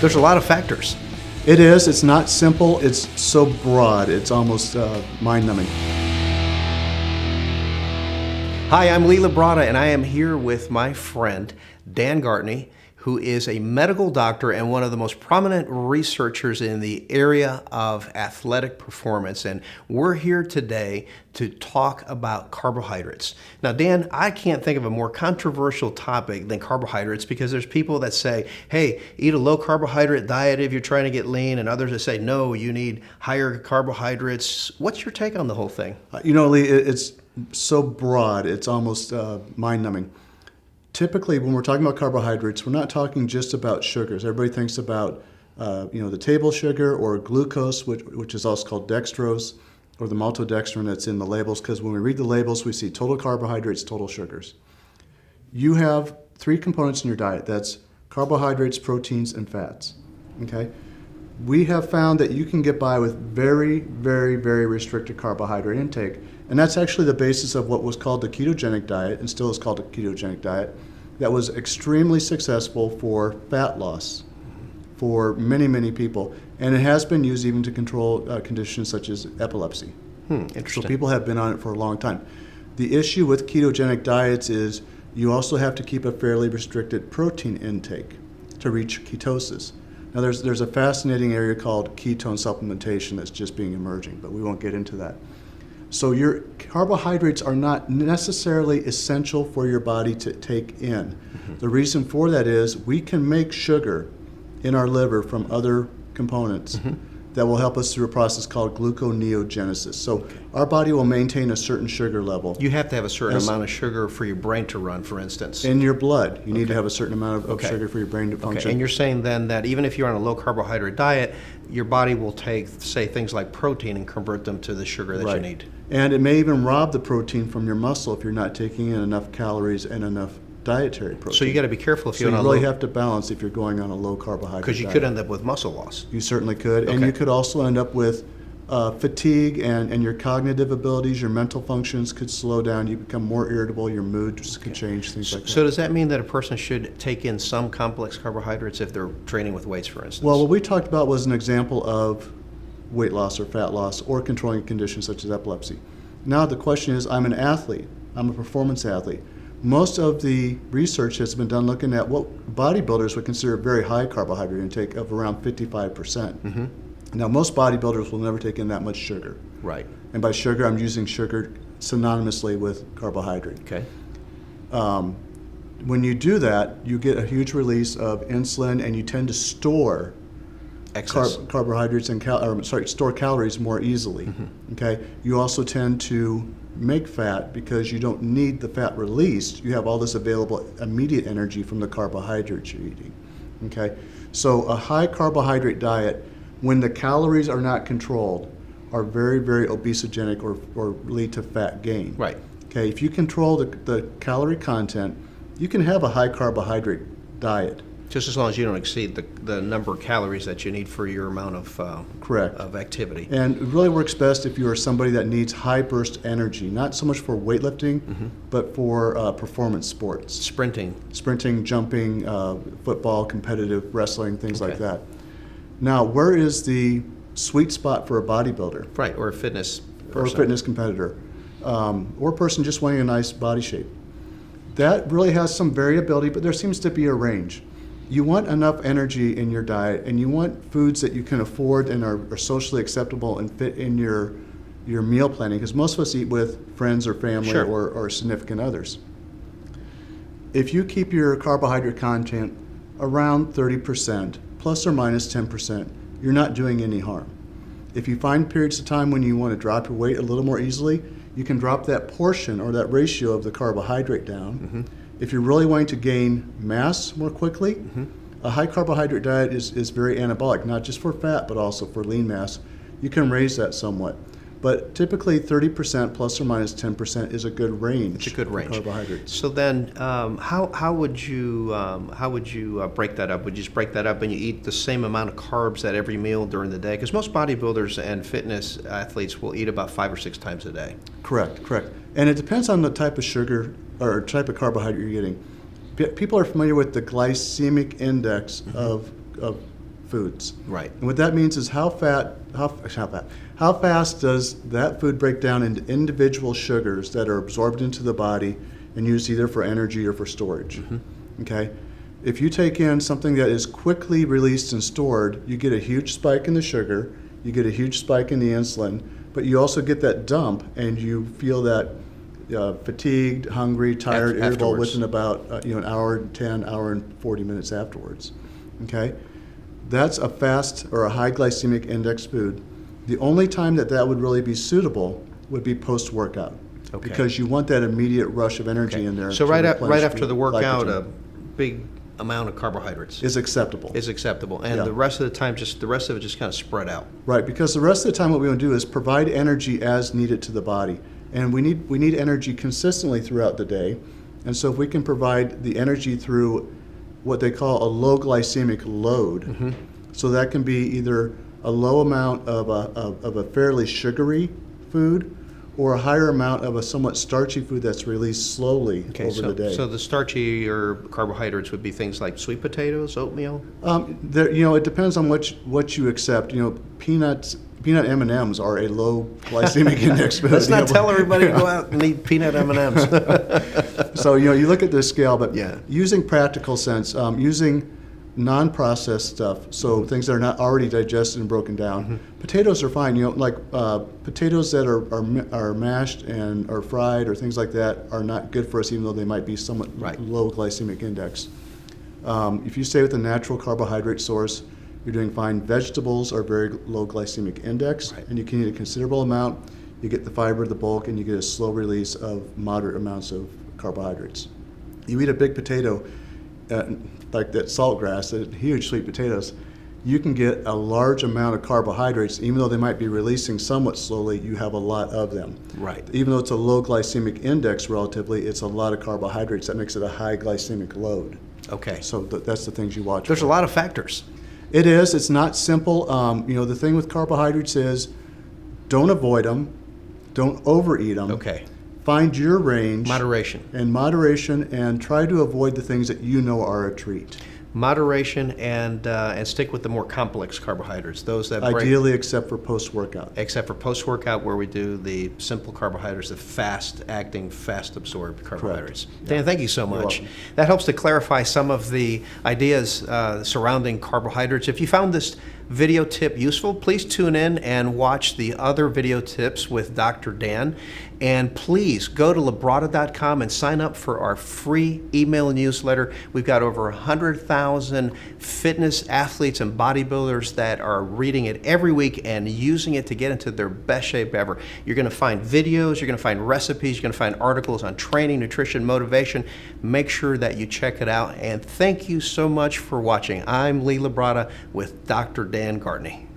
There's a lot of factors. It is. It's not simple. It's so broad. It's almost mind-numbing. Hi, I'm Lee Labrada, and I am here with my friend, Dan Gartney, who is a medical doctor and one of the most prominent researchers in the area of athletic performance. And we're here today to talk about carbohydrates. Now, Dan, I can't think of a more controversial topic than carbohydrates because there's people that say, hey, eat a low-carbohydrate diet if you're trying to get lean, and others that say, no, you need higher carbohydrates. What's your take on the whole thing? Lee, it's so broad, it's almost mind-numbing. Typically, when we're talking about carbohydrates, we're not talking just about sugars. Everybody thinks about, the table sugar or glucose, which is also called dextrose, or the maltodextrin that's in the labels, because when we read the labels, we see total carbohydrates, total sugars. You have three components in your diet. That's carbohydrates, proteins, and fats. Okay? We have found that you can get by with very, very, very restricted carbohydrate intake. And that's actually the basis of what was called the ketogenic diet, and still is called a ketogenic diet, that was extremely successful for fat loss for many, many people. And it has been used even to control conditions such as epilepsy. Interesting. So people have been on it for a long time. The issue with ketogenic diets is you also have to keep a fairly restricted protein intake to reach ketosis. Now there's a fascinating area called ketone supplementation that's just being emerging, but we won't get into that. So your carbohydrates are not necessarily essential for your body to take in. The reason for that is we can make sugar in our liver from other components that will help us through a process called gluconeogenesis. So our body will maintain a certain sugar level. You have to have a certain amount of sugar for your brain to run, for instance. In your blood. You need to have a certain amount of sugar for your brain to function. And you're saying then that even if you're on a low-carbohydrate diet, your body will take, say, things like protein and convert them to the sugar that you need. And it may even rob the protein from your muscle if you're not taking in enough calories and enough dietary protein. So you got to be careful if so you're on you really have to balance if you're going on a low carbohydrate because you diet. could end up with muscle loss. You certainly could. And you could also end up with fatigue and your cognitive abilities, your mental functions could slow down. You become more irritable, your mood could change, things like that. So does that mean that a person should take in some complex carbohydrates if they're training with weights, for instance? Well, what we talked about was an example of weight loss or fat loss or controlling conditions such as epilepsy. Now the question is, I'm an athlete. I'm a performance athlete. Most of the research has been done looking at what bodybuilders would consider a very high carbohydrate intake of around 55%. Now, most bodybuilders will never take in that much sugar. Right. And by sugar, I'm using sugar synonymously with carbohydrate. Okay. When you do that, you get a huge release of insulin, and you tend to store carbohydrates and store calories more easily. Okay. You also tend to make fat because you don't need the fat released. You have all this available immediate energy from the carbohydrates you're eating. Okay. So a high carbohydrate diet, when the calories are not controlled, are very, very obesogenic or lead to fat gain. Right. Okay. If you control the calorie content, you can have a high carbohydrate diet. Just as long as you don't exceed the number of calories that you need for your amount of Correct. Of activity. And it really works best if you are somebody that needs high burst energy, not so much for weightlifting, but for performance sports. Sprinting, jumping, football, competitive wrestling, things like that. Now, where is the sweet spot for a bodybuilder? Right, or a fitness person. Or a fitness competitor. Or a person just wanting a nice body shape. That really has some variability, but there seems to be a range. You want enough energy in your diet, and you want foods that you can afford and are socially acceptable and fit in your meal planning, because most of us eat with friends or family or significant others. If you keep your carbohydrate content around 30%, plus or minus 10%, you're not doing any harm. If you find periods of time when you want to drop your weight a little more easily, you can drop that portion or that ratio of the carbohydrate down. If you're really wanting to gain mass more quickly, a high carbohydrate diet is very anabolic, not just for fat, but also for lean mass. You can raise that somewhat. But typically 30% plus or minus 10% is a good range. It's a good range. For carbohydrates. So then, how would you break that up? Would you just break that up and you eat the same amount of carbs at every meal during the day? Because most bodybuilders and fitness athletes will eat about 5 or 6 times a day. Correct. And it depends on the type of sugar or type of carbohydrate you're getting. People are familiar with the glycemic index of foods. Right. And what that means is how fast does that food break down into individual sugars that are absorbed into the body and used either for energy or for storage. Okay? If you take in something that is quickly released and stored, you get a huge spike in the sugar, you get a huge spike in the insulin, but you also get that dump and you feel that fatigued, hungry, tired, irritable within about an hour and 10, hour and 40 minutes afterwards. Okay? That's a fast or a high glycemic index food. The only time that would really be suitable would be post-workout. Okay. Because you want that immediate rush of energy in there. So right after the workout, glycogen. a big amount of carbohydrates is acceptable. And the rest of the time, the rest of it just kind of spread out. Right, because the rest of the time what we want to do is provide energy as needed to the body. And we need energy consistently throughout the day. And so if we can provide the energy through what they call a low glycemic load, so that can be either a low amount of a fairly sugary food or a higher amount of a somewhat starchy food that's released slowly over the day. So the starchy or carbohydrates would be things like sweet potatoes, oatmeal? It depends on what you accept. Peanut M&Ms are a low glycemic index food. Let's not tell everybody to go out and eat peanut M&Ms. So you look at this scale, but using practical sense, using non-processed stuff, so things that are not already digested and broken down. Potatoes are fine. Potatoes that are mashed and are fried or things like that are not good for us, even though they might be somewhat low glycemic index. If you stay with a natural carbohydrate source, you're doing fine. Vegetables are very low glycemic index, and you can eat a considerable amount. You get the fiber, the bulk, and you get a slow release of moderate amounts of carbohydrates. You eat a big potato, like that saltgrass, the huge sweet potatoes, you can get a large amount of carbohydrates. Even though they might be releasing somewhat slowly, you have a lot of them. Right. Even though it's a low glycemic index relatively, it's a lot of carbohydrates. That makes it a high glycemic load. Okay. So that's the things you watch There's for. a lot of factors. It is. It's not simple. The thing with carbohydrates is don't avoid them. Don't overeat them. Okay. Find your range. Moderation. And try to avoid the things that you know are a treat. Moderation and stick with the more complex carbohydrates, those that ideally except for post-workout. Except for post-workout, where we do the simple carbohydrates, the fast-acting, fast-absorbed carbohydrates. Dan, thank you so much. That helps to clarify some of the ideas surrounding carbohydrates. If you found this video tip useful, please tune in and watch the other video tips with Dr. Dan. And please go to Labrada.com and sign up for our free email newsletter. We've got over 100,000 fitness athletes and bodybuilders that are reading it every week and using it to get into their best shape ever. You're going to find videos, you're going to find recipes, you're going to find articles on training, nutrition, motivation. Make sure that you check it out. And thank you so much for watching. I'm Lee Labrada with Dr. Dan Gartney.